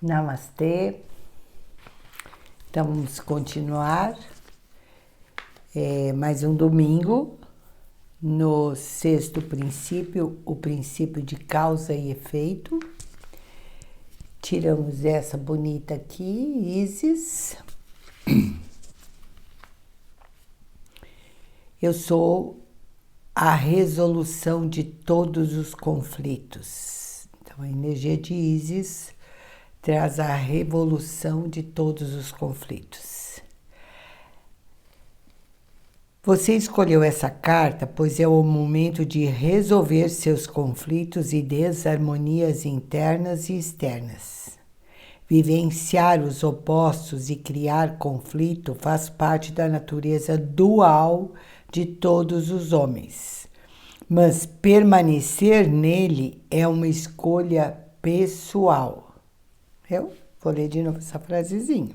Namastê. Então vamos continuar mais um domingo no sexto princípio, o princípio de causa e efeito. Tiramos essa bonita aqui, Isis. Eu sou a resolução de todos os conflitos. Então a energia de Isis traz a revolução de todos os conflitos. Você escolheu essa carta, pois é o momento de resolver seus conflitos e desarmonias internas e externas. Vivenciar os opostos e criar conflito faz parte da natureza dual de todos os homens. Mas permanecer nele é uma escolha pessoal. Eu vou ler de novo essa frasezinha.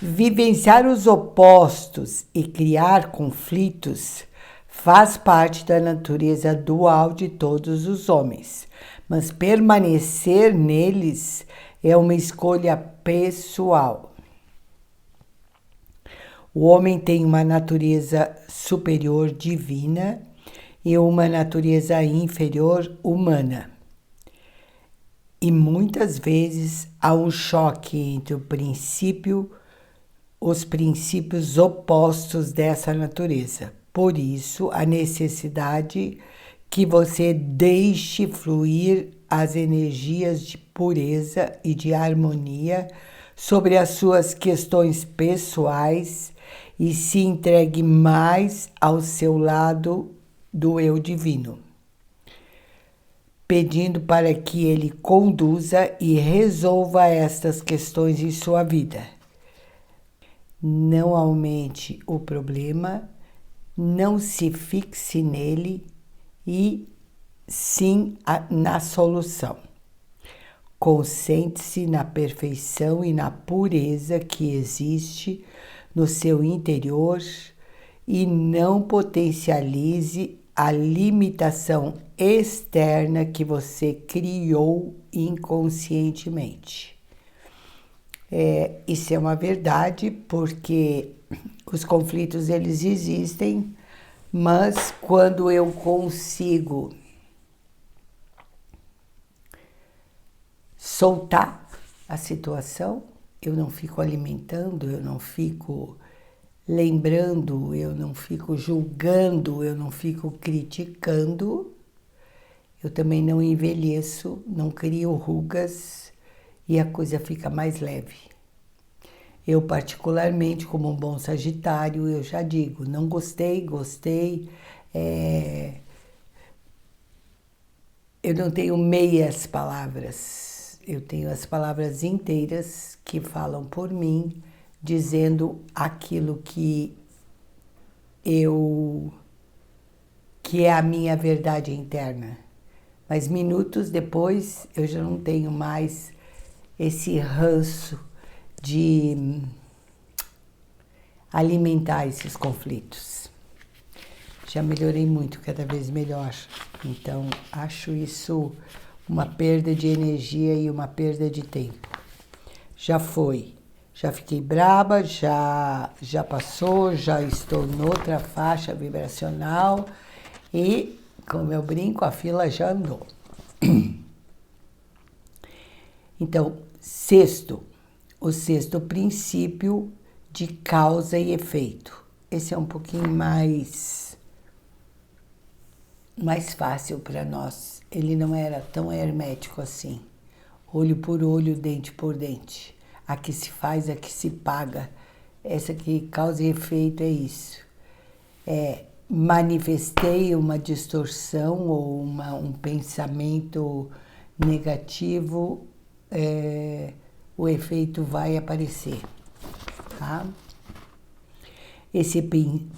Vivenciar os opostos e criar conflitos faz parte da natureza dual de todos os homens, mas permanecer neles é uma escolha pessoal. O homem tem uma natureza superior divina e uma natureza inferior humana. E muitas vezes há um choque entre os princípios opostos dessa natureza. Por isso, a necessidade que você deixe fluir as energias de pureza e de harmonia sobre as suas questões pessoais e se entregue mais ao seu lado do eu divino, pedindo para que ele conduza e resolva estas questões em sua vida. Não aumente o problema, não se fixe nele e sim na solução. Concentre-se na perfeição e na pureza que existe no seu interior e não potencialize a limitação externa que você criou inconscientemente. Isso é uma verdade, porque os conflitos eles existem, mas quando eu consigo soltar a situação, eu não fico alimentando, eu não fico lembrando, eu não fico julgando, eu não fico criticando, eu também não envelheço, não crio rugas e a coisa fica mais leve. Eu particularmente, como um bom sagitário, eu já digo, não gostei, eu não tenho meias palavras, eu tenho as palavras inteiras que falam por mim, dizendo aquilo que é a minha verdade interna. Mas minutos depois eu já não tenho mais esse ranço de alimentar esses conflitos. Já melhorei muito, cada vez melhor. Então, acho isso uma perda de energia e uma perda de tempo. Já foi. Já fiquei braba, já passou, já estou noutra faixa vibracional e, como eu brinco, a fila já andou. Então, o sexto princípio de causa e efeito. Esse é um pouquinho mais fácil para nós. Ele não era tão hermético assim. Olho por olho, dente por dente. A que se faz, a que se paga. Essa aqui, causa e efeito, é isso. Manifestei uma distorção ou um pensamento negativo, o efeito vai aparecer, tá? Esse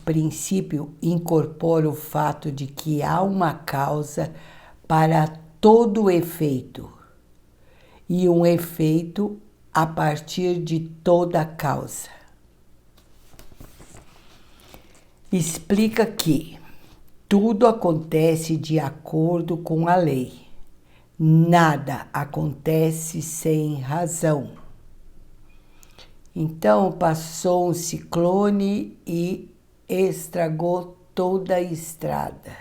princípio incorpora o fato de que há uma causa para todo efeito e um efeito a partir de toda causa. Explica que tudo acontece de acordo com a lei, Nada acontece sem razão. Então passou um ciclone e estragou toda a estrada.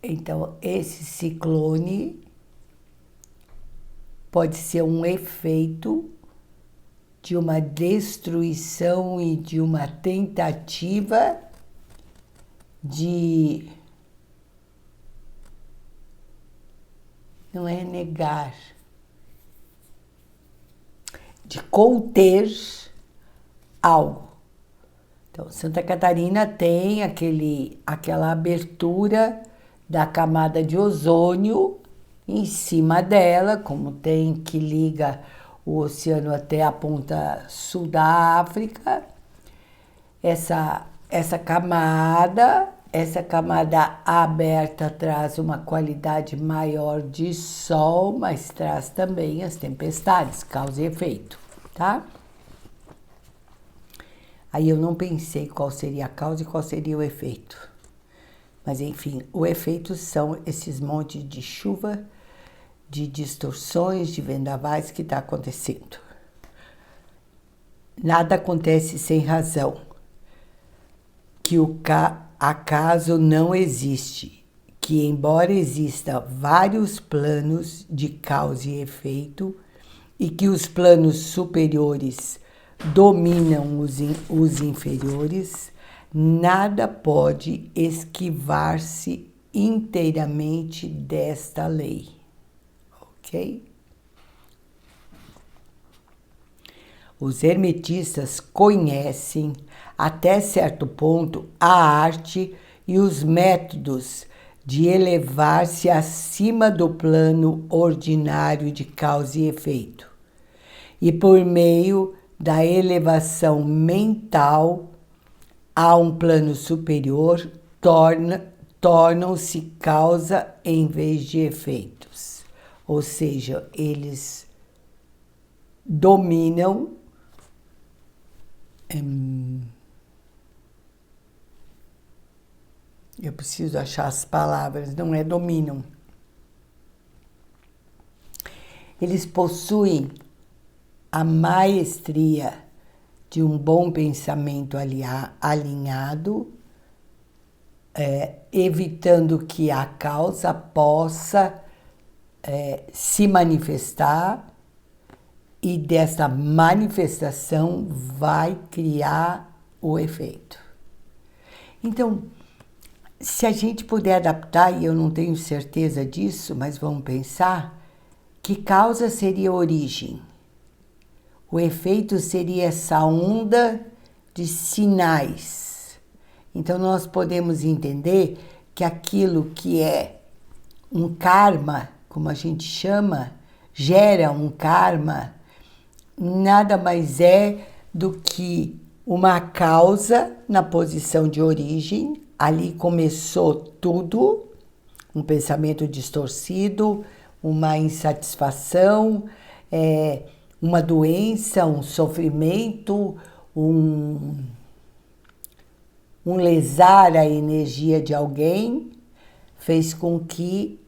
Então esse ciclone pode ser um efeito de uma destruição e de uma tentativa de, não é negar, de conter algo. Então, Santa Catarina tem aquela abertura da camada de ozônio em cima dela, como tem que liga o oceano até a ponta sul da África. Essa camada aberta traz uma qualidade maior de sol, mas traz também as tempestades, causa e efeito, tá? Aí eu não pensei qual seria a causa e qual seria o efeito. Mas enfim, o efeito são esses montes de chuva, de distorções, de vendavais que está acontecendo. Nada acontece sem razão. Que o acaso não existe, que embora exista vários planos de causa e efeito e que os planos superiores dominam os inferiores, nada pode esquivar-se inteiramente desta lei, ok? Os hermetistas conhecem, até certo ponto, a arte e os métodos de elevar-se acima do plano ordinário de causa e efeito. E por meio da elevação mental a um plano superior, tornam-se causa em vez de efeitos. Ou seja, eles dominam. Eu preciso achar as palavras, não é dominam. Eles possuem a maestria de um bom pensamento alinhado, evitando que a causa possa se manifestar, e dessa manifestação vai criar o efeito. Então, se a gente puder adaptar, e eu não tenho certeza disso, mas vamos pensar, que causa seria a origem? O efeito seria essa onda de sinais. Então, nós podemos entender que aquilo que é um karma, como a gente chama, gera um karma, nada mais é do que uma causa na posição de origem. Ali começou tudo, um pensamento distorcido, uma insatisfação, uma doença, um sofrimento, um lesar a energia de alguém, fez com que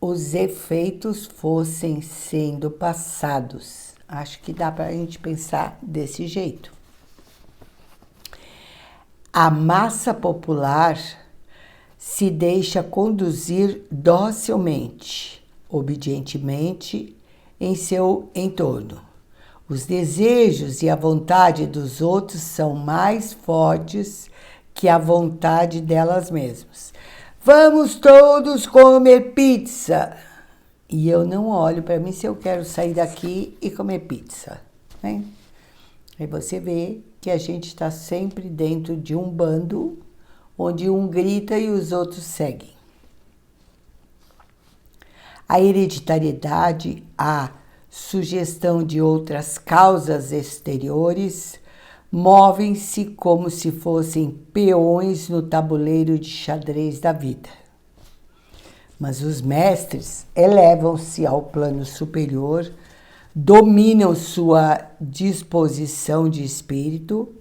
os efeitos fossem sendo passados. Acho que dá para a gente pensar desse jeito. A massa popular se deixa conduzir docilmente, obedientemente em seu entorno. Os desejos e a vontade dos outros são mais fortes que a vontade delas mesmas. Vamos todos comer pizza! E eu não olho para mim se eu quero sair daqui e comer pizza, né? Aí você vê que a gente está sempre dentro de um bando onde um grita e os outros seguem. A hereditariedade, a sugestão de outras causas exteriores, movem-se como se fossem peões no tabuleiro de xadrez da vida. Mas os mestres elevam-se ao plano superior, dominam sua disposição de espírito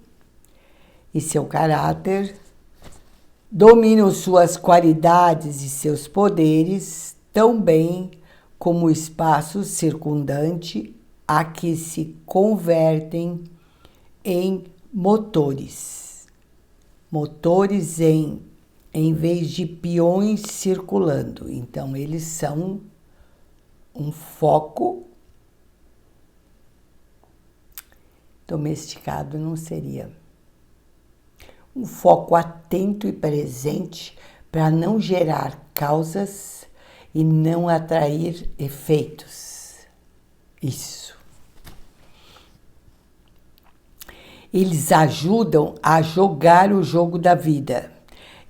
e seu caráter, dominam suas qualidades e seus poderes, tão bem como o espaço circundante a que se convertem em motores. Motores em vez de peões circulando. Então, eles são um foco. Domesticado não seria. Um foco atento e presente para não gerar causas e não atrair efeitos. Isso. Eles ajudam a jogar o jogo da vida,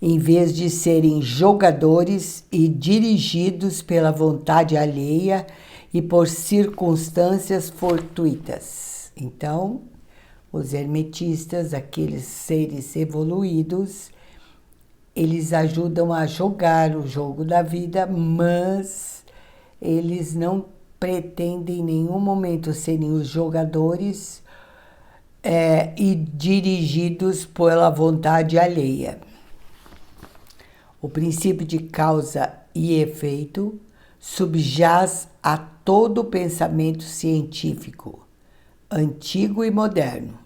em vez de serem jogadores e dirigidos pela vontade alheia e por circunstâncias fortuitas. Então, os hermetistas, aqueles seres evoluídos, eles ajudam a jogar o jogo da vida, mas eles não pretendem em nenhum momento serem os jogadores e dirigidos pela vontade alheia. O princípio de causa e efeito subjaz a todo o pensamento científico, antigo e moderno,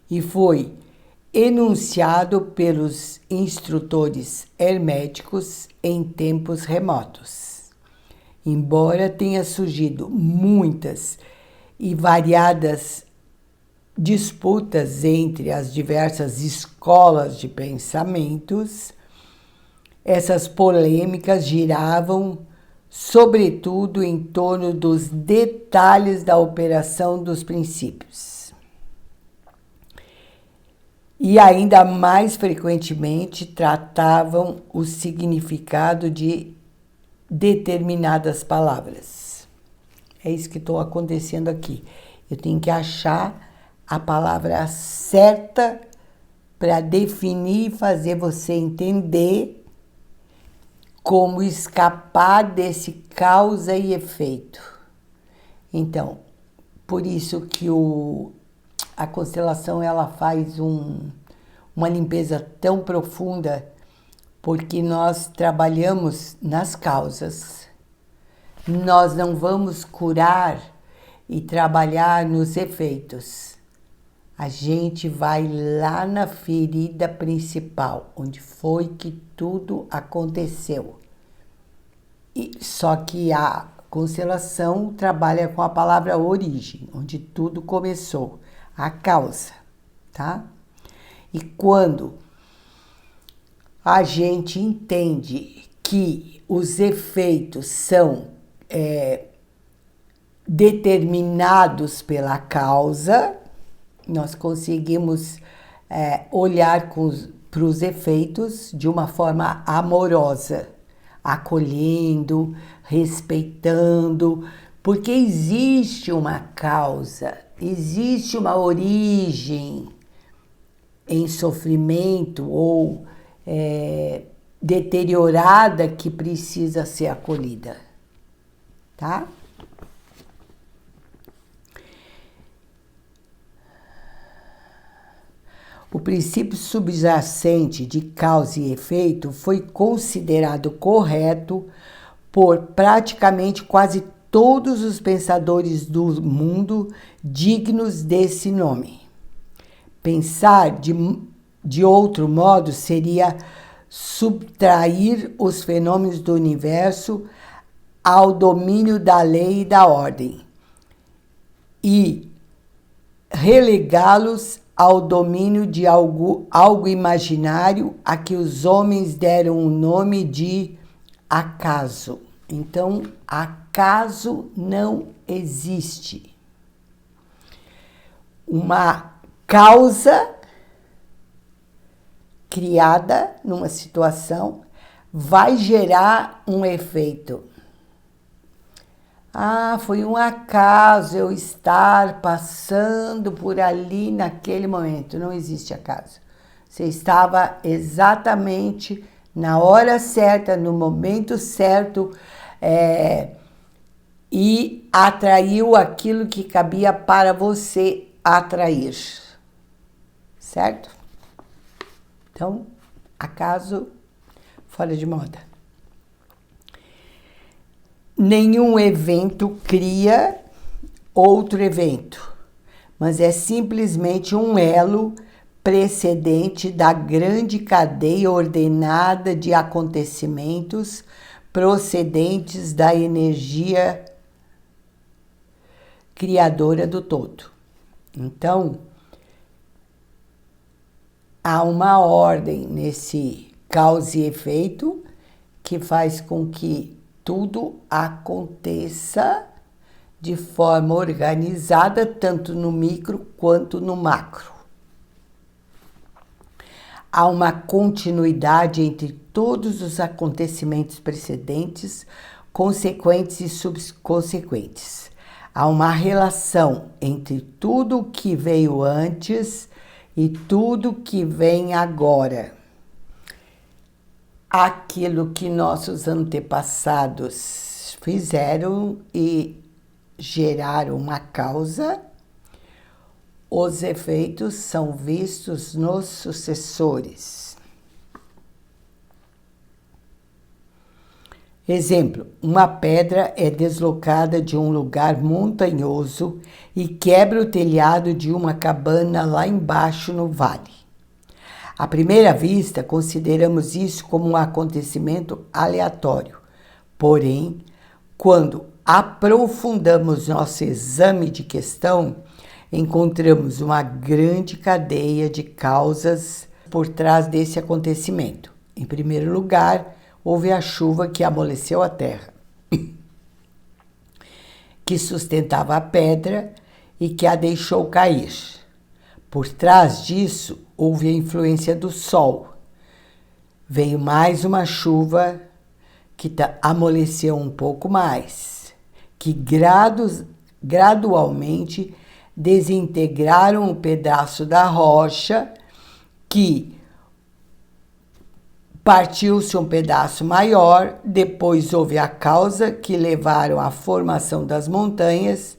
e foi enunciado pelos instrutores herméticos em tempos remotos. Embora tenha surgido muitas e variadas disputas entre as diversas escolas de pensamentos, essas polêmicas giravam, sobretudo, em torno dos detalhes da operação dos princípios. E ainda mais frequentemente tratavam o significado de determinadas palavras. É isso que está acontecendo aqui. Eu tenho que achar a palavra certa para definir e fazer você entender como escapar desse causa e efeito. Então, por isso que a constelação ela faz uma limpeza tão profunda, porque nós trabalhamos nas causas. Nós não vamos curar e trabalhar nos efeitos. A gente vai lá na ferida principal, onde foi que tudo aconteceu. Só que a constelação trabalha com a palavra origem, onde tudo começou, a causa, tá? E quando a gente entende que os efeitos são determinados pela causa, nós conseguimos olhar para os efeitos de uma forma amorosa, acolhendo, respeitando, porque existe uma causa, existe uma origem em sofrimento ou deteriorada que precisa ser acolhida, tá? O princípio subjacente de causa e efeito foi considerado correto por praticamente quase todos os pensadores do mundo dignos desse nome. Pensar de outro modo seria subtrair os fenômenos do universo ao domínio da lei e da ordem e relegá-los ao domínio de algo imaginário a que os homens deram o nome de acaso. Então, acaso não existe. Uma causa criada numa situação vai gerar um efeito. Ah, foi um acaso eu estar passando por ali naquele momento. Não existe acaso. Você estava exatamente na hora certa, no momento certo, e atraiu aquilo que cabia para você atrair. Certo? Então, acaso fora de moda. Nenhum evento cria outro evento, mas é simplesmente um elo precedente da grande cadeia ordenada de acontecimentos procedentes da energia criadora do todo. Então, há uma ordem nesse causa e efeito que faz com que tudo aconteça de forma organizada, tanto no micro quanto no macro. Há uma continuidade entre todos os acontecimentos precedentes, consequentes e subsequentes. Há uma relação entre tudo o que veio antes e tudo que vem agora. Aquilo que nossos antepassados fizeram e geraram uma causa, os efeitos são vistos nos sucessores. Exemplo, uma pedra é deslocada de um lugar montanhoso e quebra o telhado de uma cabana lá embaixo no vale. À primeira vista, consideramos isso como um acontecimento aleatório. Porém, quando aprofundamos nosso exame de questão, encontramos uma grande cadeia de causas por trás desse acontecimento. Em primeiro lugar, houve a chuva que amoleceu a terra, que sustentava a pedra e que a deixou cair. Por trás disso, houve a influência do sol. Veio mais uma chuva que amoleceu um pouco mais, que gradualmente desintegraram um pedaço da rocha, que partiu-se um pedaço maior, depois houve a causa que levaram à formação das montanhas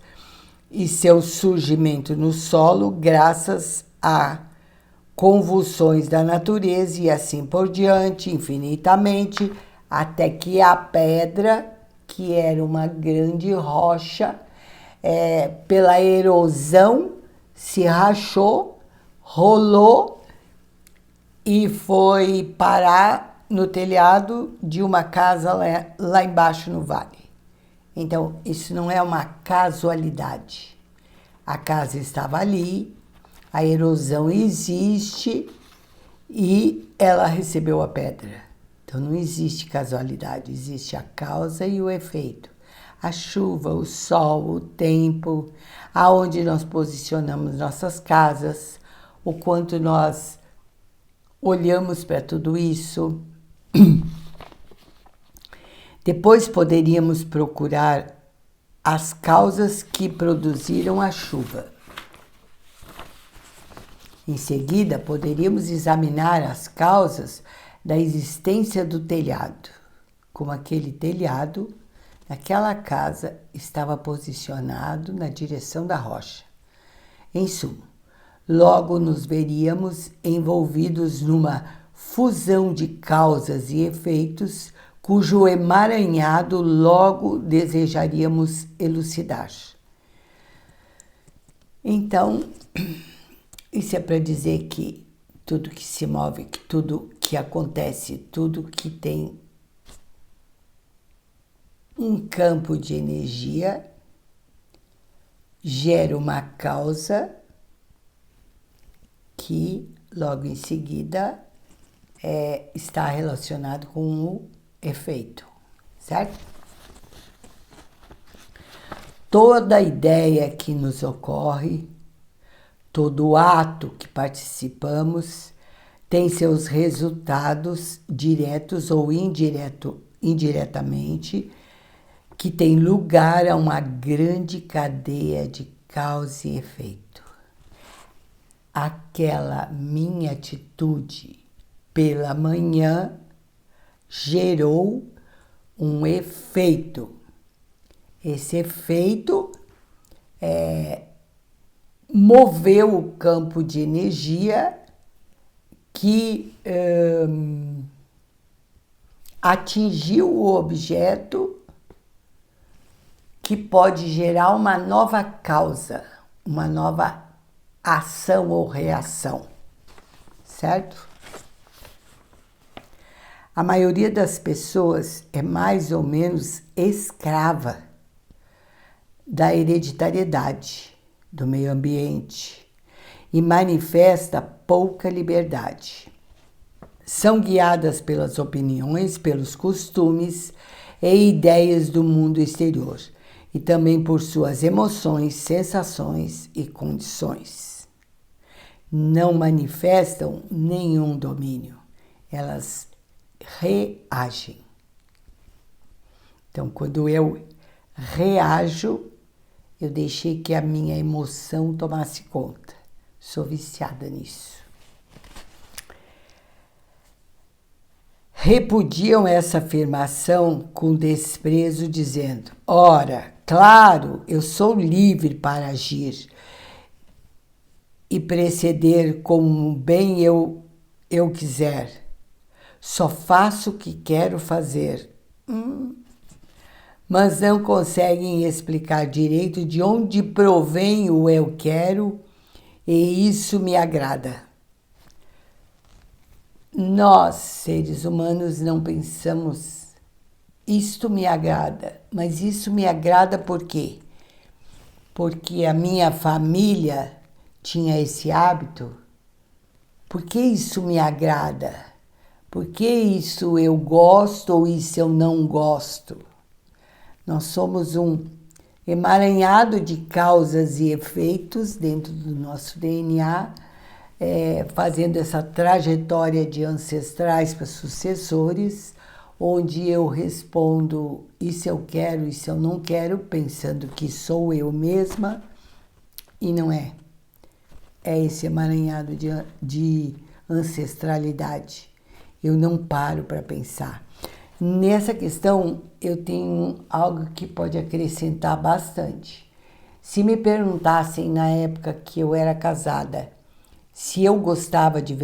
e seu surgimento no solo graças a convulsões da natureza e assim por diante, infinitamente, até que a pedra, que era uma grande rocha, pela erosão se rachou, rolou e foi parar no telhado de uma casa lá embaixo no vale. Então, isso não é uma casualidade. A casa estava ali, a erosão existe e ela recebeu a pedra. Então, não existe casualidade, existe a causa e o efeito. A chuva, o sol, o tempo, aonde nós posicionamos nossas casas, o quanto nós olhamos para tudo isso. Depois poderíamos procurar as causas que produziram a chuva. Em seguida, poderíamos examinar as causas da existência do telhado, como aquele telhado naquela casa estava posicionado na direção da rocha. Em suma, logo nos veríamos envolvidos numa fusão de causas e efeitos cujo emaranhado logo desejaríamos elucidar. Então, isso é para dizer que tudo que se move, que tudo que acontece, tudo que tem um campo de energia gera uma causa que logo em seguida está relacionado com o efeito, certo? Toda ideia que nos ocorre, todo ato que participamos tem seus resultados diretos ou indiretamente, que tem lugar a uma grande cadeia de causa e efeito. Aquela minha atitude pela manhã gerou um efeito. Esse efeito moveu o campo de energia que atingiu o objeto que pode gerar uma nova causa, uma nova ação ou reação, certo? A maioria das pessoas é mais ou menos escrava da hereditariedade, do meio ambiente e manifesta pouca liberdade. São guiadas pelas opiniões, pelos costumes e ideias do mundo exterior e também por suas emoções, sensações e condições. Não manifestam nenhum domínio, elas reagem. Então, quando eu reajo, eu deixei que a minha emoção tomasse conta. Sou viciada nisso. Repudiam essa afirmação com desprezo, dizendo: ora, claro, eu sou livre para agir e proceder como bem eu quiser. Só faço o que quero fazer. Mas não conseguem explicar direito de onde provém o eu quero, e isso me agrada. Nós, seres humanos, não pensamos, isto me agrada, mas isso me agrada por quê? Porque a minha família tinha esse hábito? Por que isso me agrada? Por que isso eu gosto ou isso eu não gosto? Nós somos um emaranhado de causas e efeitos dentro do nosso DNA, fazendo essa trajetória de ancestrais para sucessores, onde eu respondo isso eu quero, isso eu não quero, pensando que sou eu mesma, e não é. É esse emaranhado de ancestralidade. Eu não paro para pensar. Nessa questão, eu tenho algo que pode acrescentar bastante. Se me perguntassem na época que eu era casada, se eu gostava de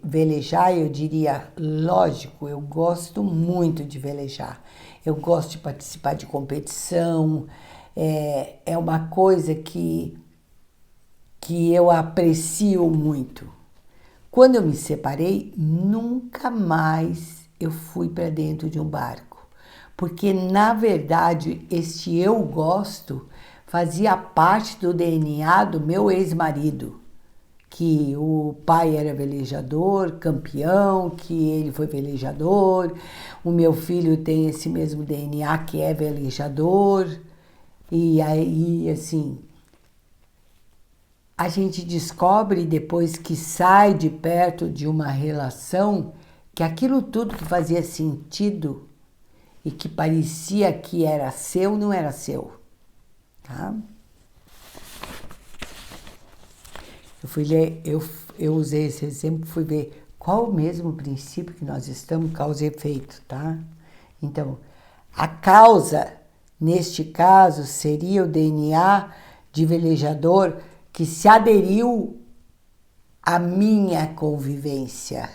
velejar, eu diria, lógico, eu gosto muito de velejar. Eu gosto de participar de competição, é uma coisa que eu aprecio muito. Quando eu me separei, nunca mais eu fui para dentro de um barco, porque na verdade este eu gosto fazia parte do DNA do meu ex-marido, que o pai era velejador, campeão, que ele foi velejador, o meu filho tem esse mesmo DNA que é velejador, e aí assim, a gente descobre depois que sai de perto de uma relação que aquilo tudo que fazia sentido e que parecia que era seu, não era seu, tá? Eu fui ler, eu usei esse exemplo, fui ver qual o mesmo princípio que nós estamos, causa e efeito, tá? Então, a causa, neste caso, seria o DNA de velejador que se aderiu à minha convivência.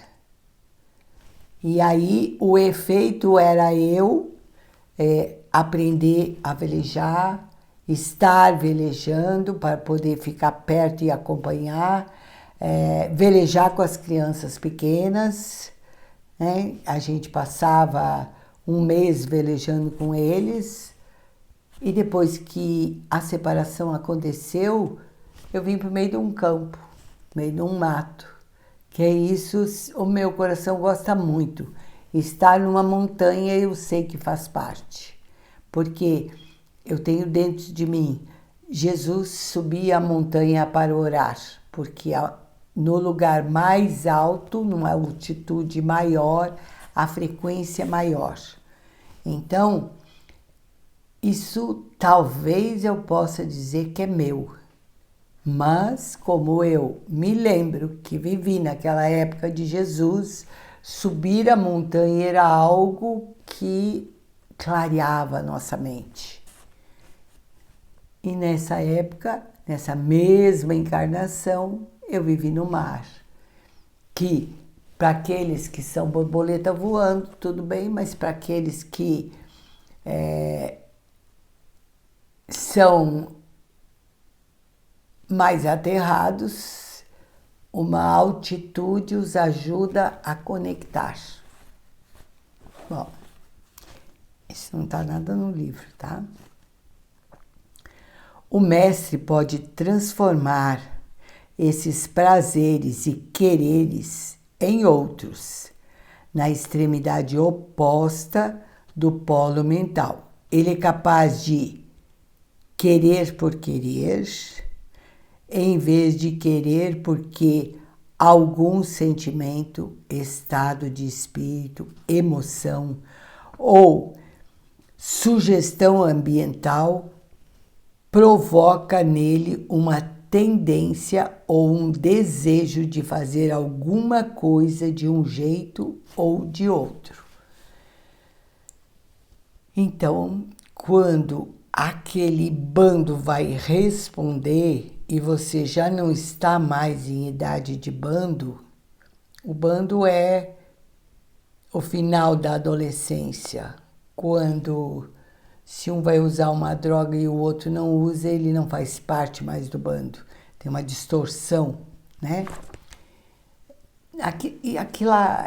E aí o efeito era eu aprender a velejar, estar velejando para poder ficar perto e acompanhar, velejar com as crianças pequenas, né? A gente passava um mês velejando com eles e depois que a separação aconteceu, eu vim para o meio de um campo, no meio de um mato, que é isso, o meu coração gosta muito. Estar numa montanha eu sei que faz parte, porque eu tenho dentro de mim, Jesus subia a montanha para orar, porque no lugar mais alto, numa altitude maior, a frequência é maior. Então, isso talvez eu possa dizer que é meu. Mas, como eu me lembro que vivi naquela época de Jesus, subir a montanha era algo que clareava a nossa mente. E nessa época, nessa mesma encarnação, eu vivi no mar. Que, para aqueles que são borboleta voando, tudo bem, mas para aqueles que são mais aterrados, uma altitude os ajuda a conectar. Bom, isso não está nada no livro, tá? O mestre pode transformar esses prazeres e quereres em outros, na extremidade oposta do polo mental. Ele é capaz de querer por querer, em vez de querer porque algum sentimento, estado de espírito, emoção ou sugestão ambiental provoca nele uma tendência ou um desejo de fazer alguma coisa de um jeito ou de outro. Então, quando aquele bando vai responder e você já não está mais em idade de bando, o bando é o final da adolescência, quando se um vai usar uma droga e o outro não usa, ele não faz parte mais do bando. Tem uma distorção, né?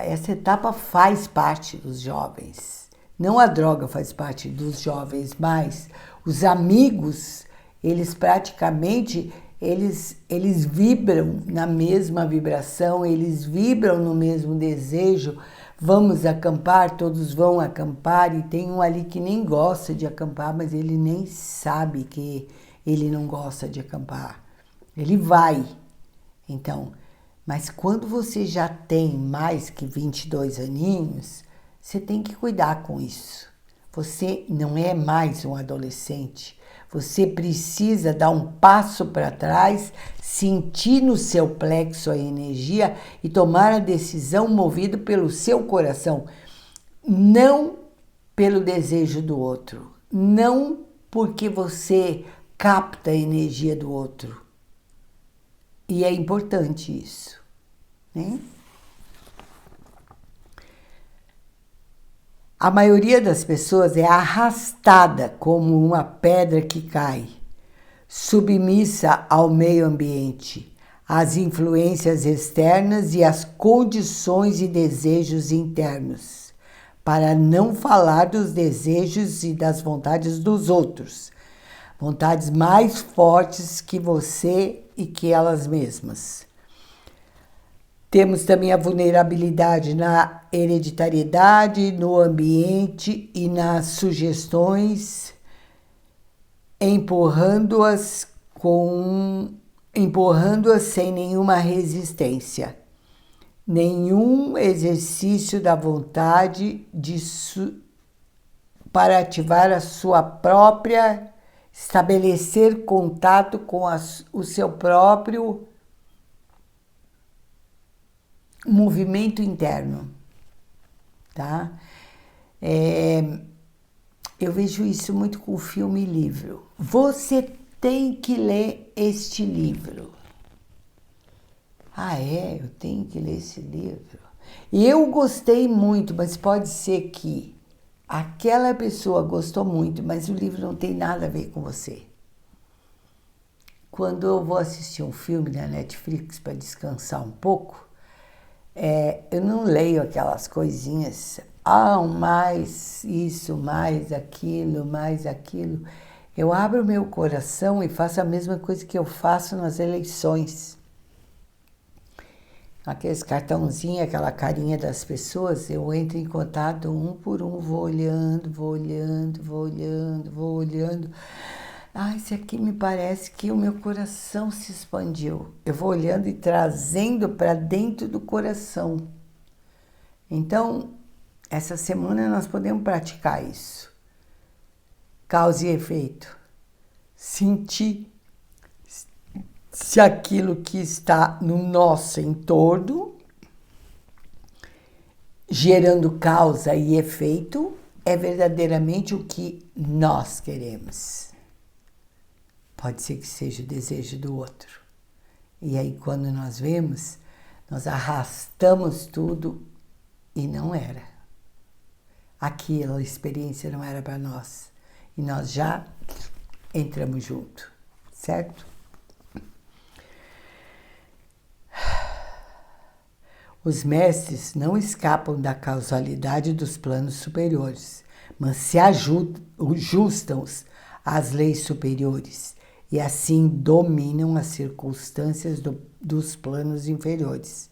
Essa etapa faz parte dos jovens. Não a droga faz parte dos jovens, mas os amigos, eles praticamente, eles vibram na mesma vibração, eles vibram no mesmo desejo. Vamos acampar, todos vão acampar, e tem um ali que nem gosta de acampar, mas ele nem sabe que ele não gosta de acampar. Ele vai. Então, mas quando você já tem mais que 22 aninhos, você tem que cuidar com isso. Você não é mais um adolescente. Você precisa dar um passo para trás, sentir no seu plexo a energia e tomar a decisão movido pelo seu coração, não pelo desejo do outro, não porque você capta a energia do outro. E é importante isso, né? A maioria das pessoas é arrastada como uma pedra que cai, submissa ao meio ambiente, às influências externas e às condições e desejos internos, para não falar dos desejos e das vontades dos outros, vontades mais fortes que você e que elas mesmas. Temos também a vulnerabilidade na hereditariedade, no ambiente e nas sugestões, empurrando-as sem nenhuma resistência, nenhum exercício da vontade para ativar a sua própria, estabelecer contato com o seu próprio movimento interno, tá? Eu vejo isso muito com filme e livro. Você tem que ler este livro. Ah, eu tenho que ler esse livro. Eu gostei muito, mas pode ser que aquela pessoa gostou muito, mas o livro não tem nada a ver com você. Quando eu vou assistir um filme na Netflix para descansar um pouco, eu não leio aquelas coisinhas, mais isso, mais aquilo, mais aquilo. Eu abro meu coração e faço a mesma coisa que eu faço nas eleições. Aqueles cartãozinhos, aquela carinha das pessoas, eu entro em contato um por um, vou olhando. Esse aqui me parece que o meu coração se expandiu. Eu vou olhando e trazendo para dentro do coração. Então, essa semana nós podemos praticar isso. Causa e efeito. Sentir se aquilo que está no nosso entorno, gerando causa e efeito, é verdadeiramente o que nós queremos. Pode ser que seja o desejo do outro. E aí, quando nós vemos, nós arrastamos tudo e não era. Aquela experiência não era para nós. E nós já entramos junto, certo? Os mestres não escapam da causalidade dos planos superiores, mas se ajustam às leis superiores e assim dominam as circunstâncias dos planos inferiores.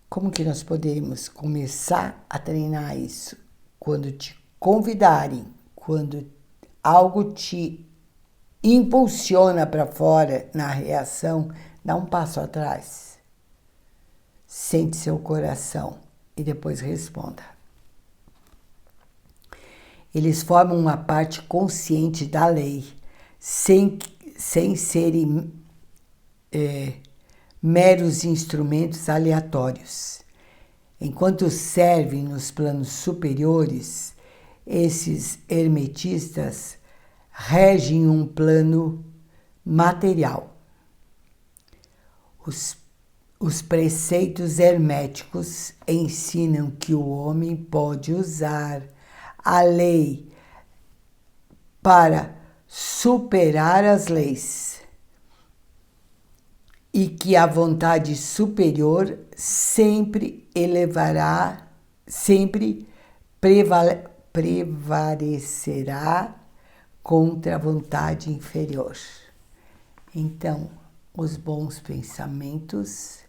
Como que nós podemos começar a treinar isso? Quando te convidarem, quando algo te impulsiona para fora na reação, dá um passo atrás. Sente seu coração e depois responda. Eles formam uma parte consciente da lei, sem serem meros instrumentos aleatórios. Enquanto servem nos planos superiores, esses hermetistas regem um plano material. Os preceitos herméticos ensinam que o homem pode usar a lei para superar as leis e que a vontade superior sempre prevalecerá contra a vontade inferior. Então, os bons pensamentos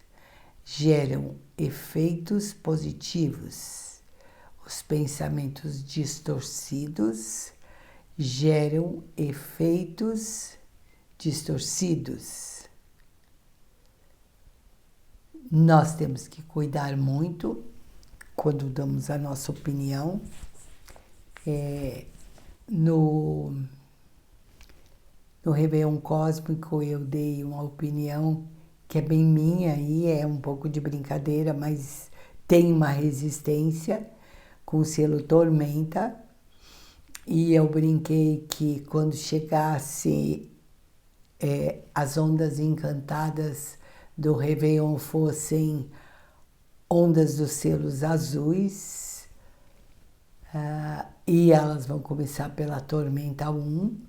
geram efeitos positivos. Os pensamentos distorcidos geram efeitos distorcidos. Nós temos que cuidar muito quando damos a nossa opinião. No Réveillon Cósmico eu dei uma opinião que é bem minha e é um pouco de brincadeira, mas tem uma resistência com o selo Tormenta. E eu brinquei que quando chegasse as ondas encantadas do Réveillon fossem ondas dos selos azuis, e elas vão começar pela Tormenta 1.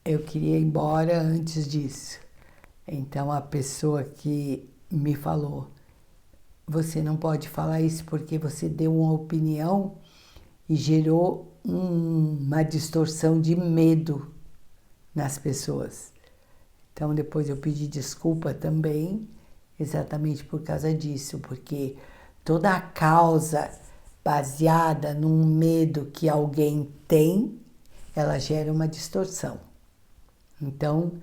Eu queria ir embora antes disso. Então a pessoa que me falou, você não pode falar isso porque você deu uma opinião e gerou uma distorção de medo nas pessoas. Então depois eu pedi desculpa também, exatamente por causa disso, porque toda a causa baseada num medo que alguém tem, ela gera uma distorção. Então,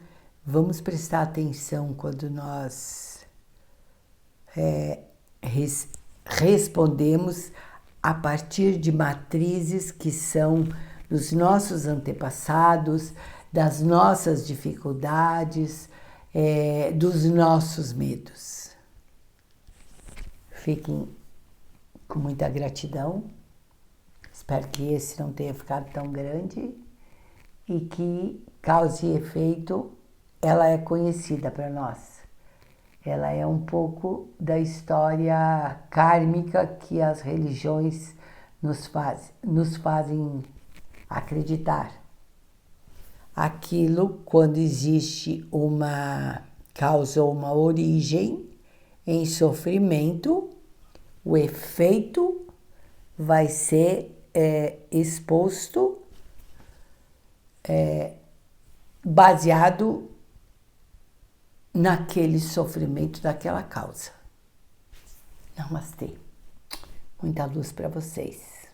vamos prestar atenção quando nós respondemos a partir de matrizes que são dos nossos antepassados, das nossas dificuldades, dos nossos medos. Fiquem com muita gratidão. Espero que esse não tenha ficado tão grande e que causa e efeito, ela é conhecida para nós. Ela é um pouco da história kármica que as religiões nos fazem acreditar. Aquilo, quando existe uma causa ou uma origem em sofrimento, o efeito vai ser exposto baseado naquele sofrimento daquela causa. Namastê. Muita luz para vocês.